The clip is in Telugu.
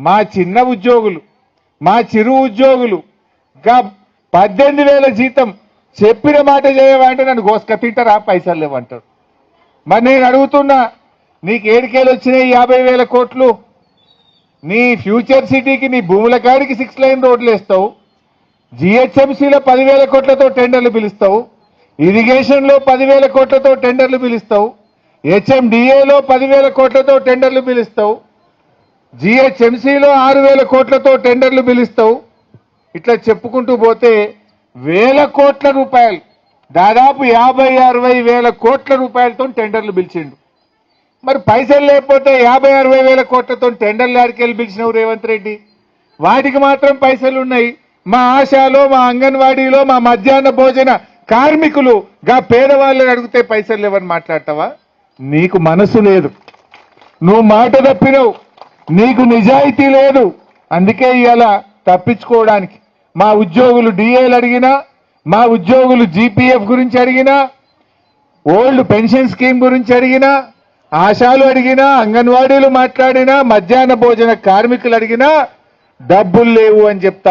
మా చిన్న ఉద్యోగులు, మా చిరు ఉద్యోగులు 18,000 జీతం చెప్పిన మాట చేయమంటే నన్ను గోసుక తింటారా, పైసలు లేవంటారు. మరి నేను అడుగుతున్నా, నీకు ఏడికేలు వచ్చినాయి 50,000 కోట్లు? నీ ఫ్యూచర్ సిటీకి నీ భూముల కాడికి 6 లైన్ రోడ్లు వేస్తావు, జిహెచ్ఎంసీలో 10,000 కోట్లతో టెండర్లు పిలుస్తావు, ఇరిగేషన్లో 10,000 కోట్లతో టెండర్లు పిలుస్తావు, హెచ్ఎండిఏలో 10,000 కోట్లతో టెండర్లు పిలుస్తావు, జిహెచ్ఎంసీలో 6,000 కోట్లతో టెండర్లు పిలుస్తావు. ఇట్లా చెప్పుకుంటూ పోతే వేల కోట్ల రూపాయలు, దాదాపు 50-60 వేల కోట్ల రూపాయలతో టెండర్లు పిలిచిండు. మరి పైసలు లేకపోతే 50-60 వేల కోట్లతో టెండర్లు ఆడికెళ్ళి పిలిచినవు రేవంత్ రెడ్డి? వాటికి మాత్రం పైసలు ఉన్నాయి. మా ఆశాలో, మా అంగన్వాడీలో, మా మధ్యాహ్న భోజన కార్మికులు పేదవాళ్ళని అడిగితే పైసలు లేవని మాట్లాడతావా? నీకు మనసు లేదు, నువ్వు మాట తప్పినవు, నీకు నిజాయితీ లేదు. అందుకే ఇలా తప్పించుకోవడానికి మా ఉద్యోగులు డిఏలు అడిగినా, మా ఉద్యోగులు జీపీఎఫ్ గురించి అడిగినా, ఓల్డ్ పెన్షన్ స్కీమ్ గురించి అడిగినా, ఆశాలు అడిగినా, అంగన్వాడీలు మాట్లాడినా, మధ్యాహ్న భోజన కార్మికులు అడిగినా డబ్బులు లేవు అని చెప్తా